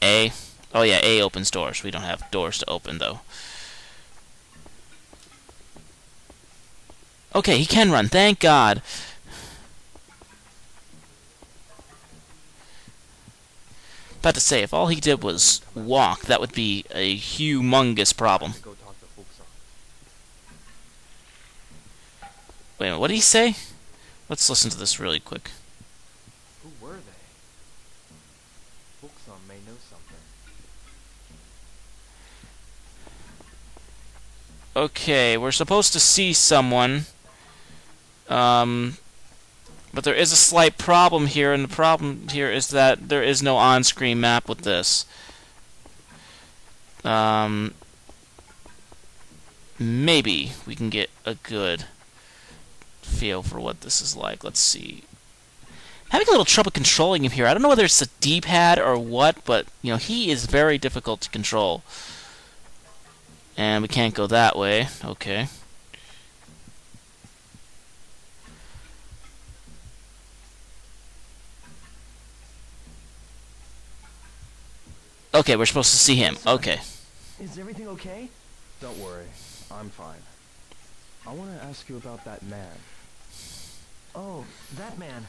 A? Oh yeah, A opens doors. We don't have doors to open, though. Okay, he can run. Thank God. About to say, if all he did was walk, that would be a humongous problem. Wait a minute, what did he say? Let's listen to this really quick. Who were they? Fuxon may know something. Okay, we're supposed to see someone. But there is a slight problem here, and the problem here is that there is no on-screen map with this. Maybe we can get a good feel for what this is like. Let's see. Having a little trouble controlling him here. I don't know whether it's a D-pad or what, but he is very difficult to control. And we can't go that way. Okay. Okay, we're supposed to see him. Okay. Is everything okay? Don't worry. I'm fine. I want to ask you about that man. Oh, that man.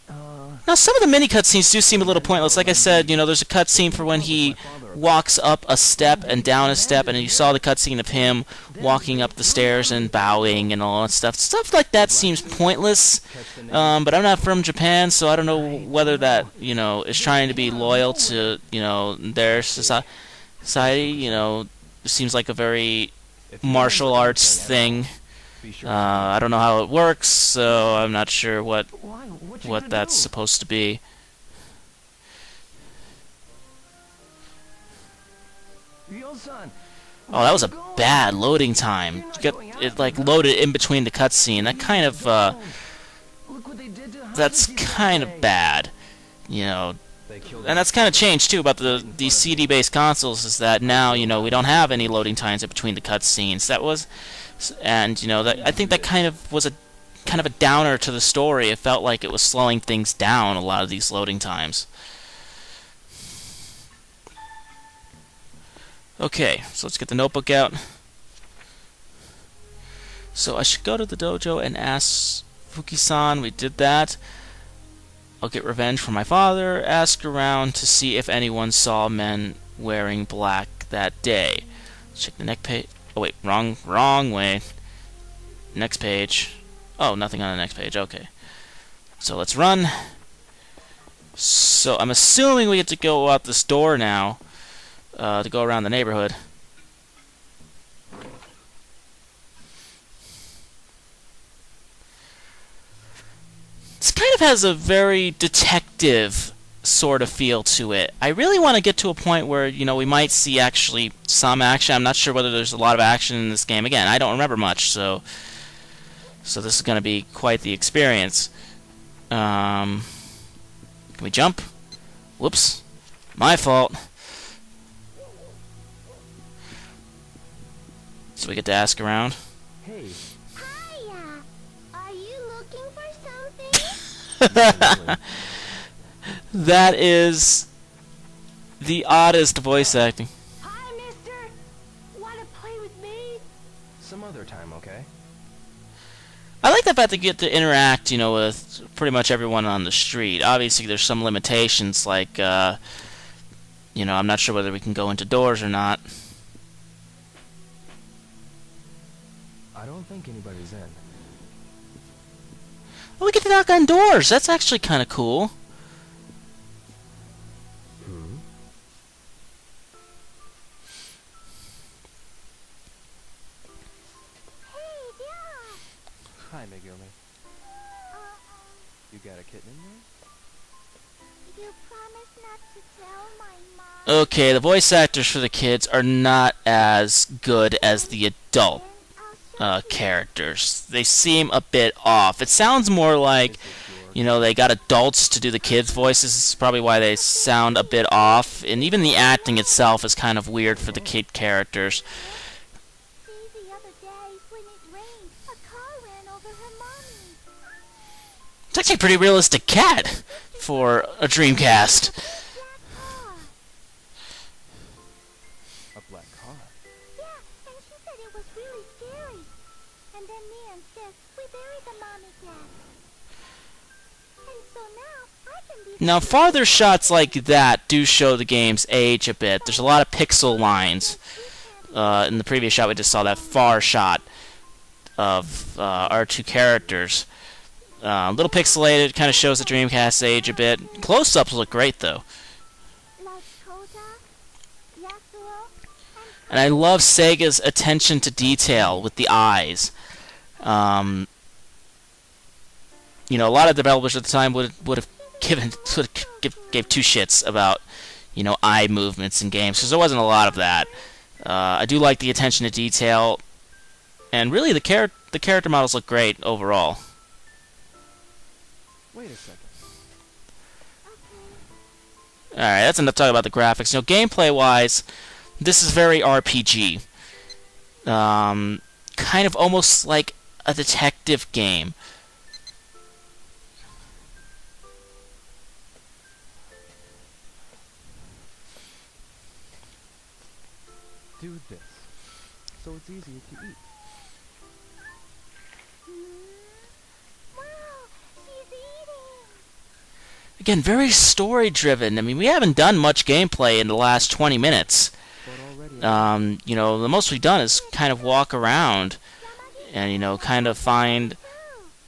Now, some of the mini cutscenes do seem a little pointless. Like I said, there's a cutscene for when he walks up a step and down a step, and you saw the cutscene of him walking up the stairs and bowing and all that stuff. Stuff like that seems pointless, but I'm not from Japan, so I don't know whether that, is trying to be loyal to, their society. It seems like a very martial arts thing. I don't know how it works, so I'm not sure what that's supposed to be. Oh, that was a bad loading time. It like loaded in between the cutscene. That kind of that's kind of bad, And that's kind of changed too about the CD-based consoles, is that now we don't have any loading times in between the cutscenes. That was. And I think that kind of was a downer to the story. It felt like it was slowing things down, a lot of these loading times. Okay, so let's get the notebook out. So I should go to the dojo and ask Fuki-san. We did that. I'll get revenge for my father. Ask around to see if anyone saw men wearing black that day. Check the next page. Oh wait, wrong way. Next page. Oh, nothing on the next page. Okay. So let's run. So I'm assuming we get to go out this door now, to go around the neighborhood. This kind of has a very detective sort of feel to it. I really want to get to a point where we might see actually some action. I'm not sure whether there's a lot of action in this game. Again, I don't remember much, so this is going to be quite the experience. Can we jump? Whoops, my fault. So we get to ask around. Hey. Hiya. Are you looking for something? That is the oddest voice acting. Hi, mister. Wanna play with me? Some other time, okay? I like the fact that you get to interact, with pretty much everyone on the street. Obviously, there's some limitations, like, I'm not sure whether we can go into doors or not. I don't think anybody's in. Oh, we get to knock on doors. That's actually kind of cool. Hi, Megumi. You got a kitten in there? You promise not to tell my mom. Okay, the voice actors for the kids are not as good as the adult characters. They seem a bit off. It sounds more like, they got adults to do the kids' voices. This is probably why they sound a bit off. And even the acting itself is kind of weird for the kid characters. The other day when it rained, a car ran over her mommy. It's actually a pretty realistic cat for a Dreamcast. then me and Sis, we buried the mommy cat. And so now I can be... Now, farther shots like that do show the game's age a bit. There's a lot of pixel lines. In the previous shot, we just saw that far shot of our two characters. A little pixelated, kind of shows the Dreamcast's age a bit. Close-ups look great, though. Like Koda, Yasuo, And I love Sega's attention to detail with the eyes. You know, a lot of developers at the time would have gave two shits about, you know, eye movements in games, because there wasn't a lot of that. I do like the attention to detail, and really the character models look great overall. Wait a second. Alright, that's enough talking about the graphics. You know, gameplay-wise, this is very RPG. Kind of almost like a detective game. Do this, so it's easier to eat. Wow, she's eating. Again, very story-driven. I mean, we haven't done much gameplay in the last 20 minutes. But already You know, the most we've done is kind of walk around and, you know, kind of find,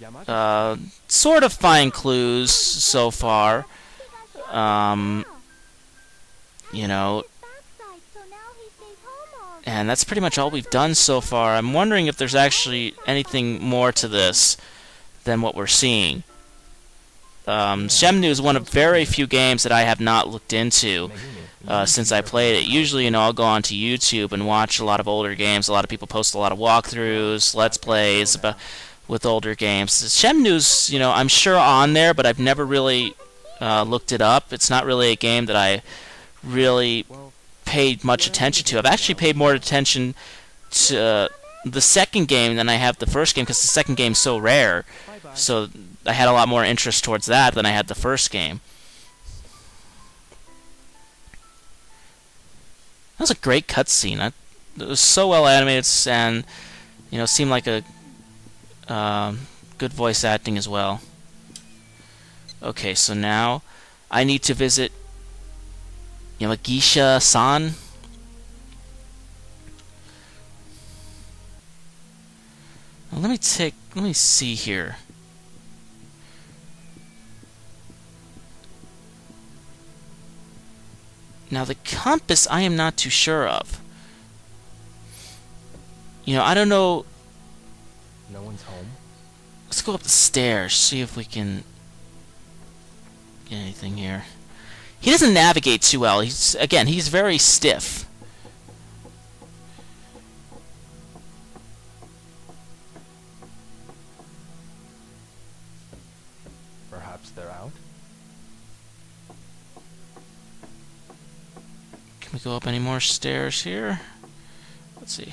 Yamada. sort of find clues so far. You know, Backside, so now he stays home all day. and that's pretty much all we've done so far. I'm wondering if there's actually anything more to this than what we're seeing. Shenmue is one of very few games that I have not looked into since I played it. Usually, you know, I'll go onto YouTube and watch a lot of older games. A lot of people post a lot of walkthroughs, let's plays with older games. Shenmue's, you know, I'm sure on there, but I've never really looked it up. It's not really a game that I really paid much attention to. I've actually paid more attention to the second game than I have the first game, because the second game's so rare. So I had a lot more interest towards that than I had the first game. That was a great cutscene. It was so well animated, and, you know, seemed like a good voice acting as well. Okay, so now I need to visit Yamagisha-san. Well, let me see here. Now, the compass I am not too sure of. You know, I don't know. No one's home. Let's go up the stairs, see if we can get anything here. He doesn't navigate too well. He's very stiff. Perhaps they're out. Can we go up any more stairs here? Let's see.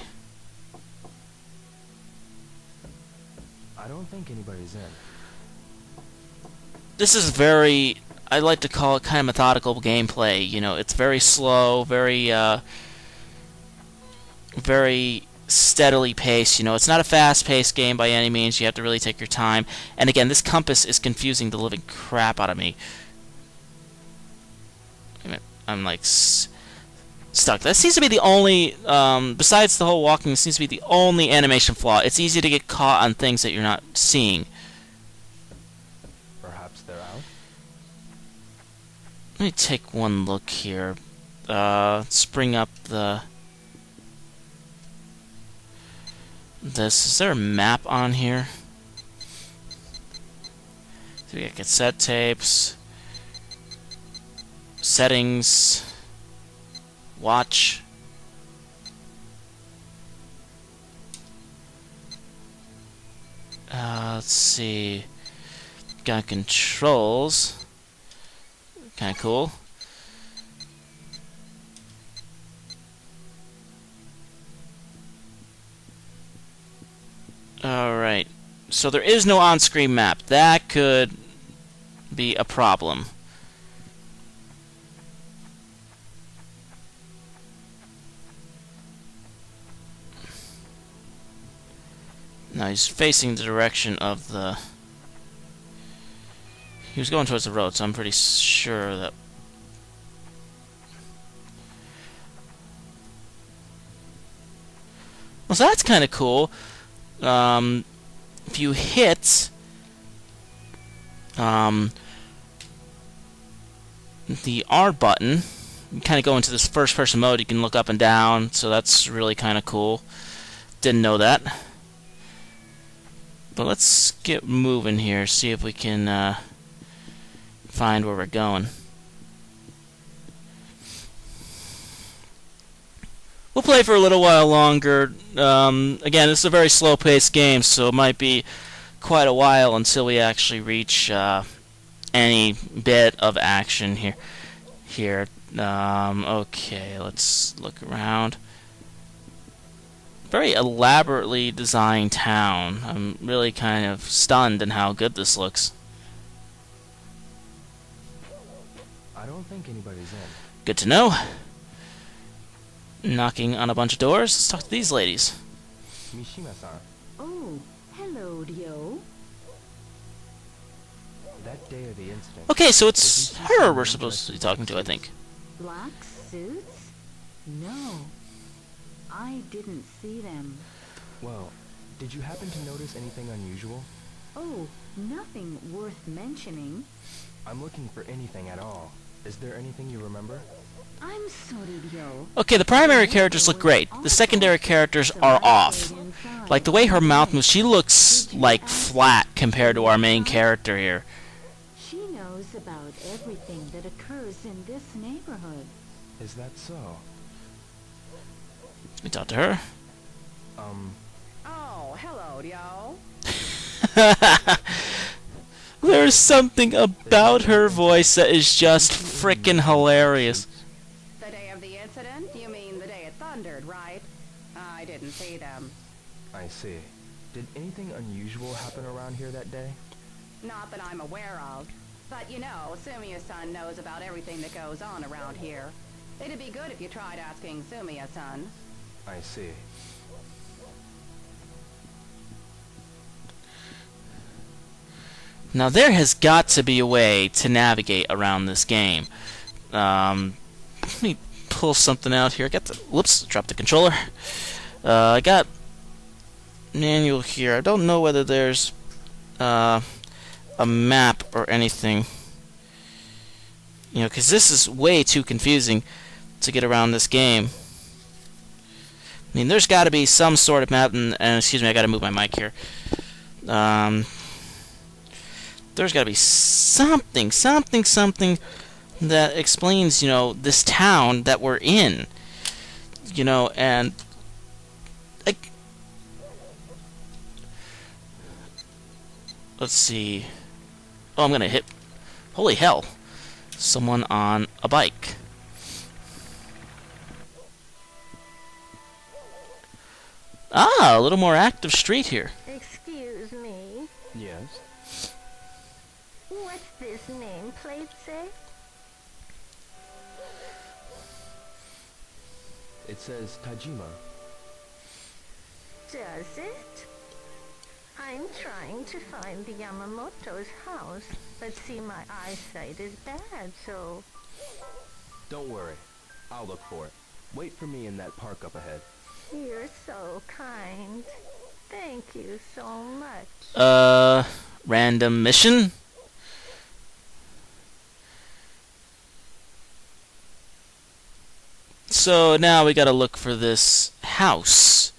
I don't think anybody's in. This is very, I like to call it kind of methodical gameplay. You know, it's very slow, very steadily paced. You know, it's not a fast-paced game by any means. You have to really take your time. And again, this compass is confusing the living crap out of me. I'm like stuck. That seems to be the only, besides the whole walking, seems to be the only animation flaw. It's easy to get caught on things that you're not seeing. Perhaps they're out. Let me take one look here. Let's bring up this. Is there a map on here? So we got cassette tapes, settings, watch. Let's see. Got controls. Kind of cool. Alright. So there is no on-screen map. That could be a problem. Now he's facing the direction of the... He was going towards the road, so I'm pretty sure that... Well, so that's kind of cool. If you hit... the R button, you kind of go into this first-person mode. You can look up and down, so that's really kind of cool. Didn't know that. But let's get moving here, see if we can find where we're going. We'll play for a little while longer. Again, this is a very slow-paced game, so it might be quite a while until we actually reach any bit of action here. Okay, let's look around. Very elaborately designed town. I'm really kind of stunned in how good this looks. I don't think anybody's in. Good to know. Knocking on a bunch of doors. Let's talk to these ladies. Mishima-san, Oh, hello, Ryo. that day of the incident... Okay, so it's her we're supposed to be talking to, I think. Black suits? No. I didn't see them. Well, did you happen to notice anything unusual? Oh, nothing worth mentioning. I'm looking for anything at all. Is there anything you remember? I'm sorry, Ryo. Okay, the primary characters look great. The secondary characters are off. Like, the way her mouth moves, she looks, like, flat compared to our main character here. She knows about everything that occurs in this neighborhood. Is that so? Let me talk to her. Oh, hello, yo. There's something about her voice that is just frickin' hilarious. The day of the incident? You mean the day it thundered, right? I didn't see them. I see. Did anything unusual happen around here that day? Not that I'm aware of. But you know, Sumiya-san knows about everything that goes on around here. It'd be good if you tried asking Sumiya-san. I see. Now there has got to be a way to navigate around this game. Let me pull something out here. I got the... Whoops, dropped the controller. I got manual here. I don't know whether there's a map or anything. You know, because this is way too confusing to get around this game. I mean, there's got to be some sort of map, and excuse me, I got to move my mic here. There's got to be something that explains, you know, this town that we're in. You know, and let's see. Oh, I'm gonna hit. Holy hell! Someone on a bike. Ah, a little more active street here. Excuse me, Yes? what's this nameplate say? It says Tajima. Does it? I'm trying to find the Yamamoto's house, but see my eyesight is bad, so... Don't worry. I'll look for it. Wait for me in that park up ahead. You're so kind. Thank you so much. Random mission? So now we gotta look for this house.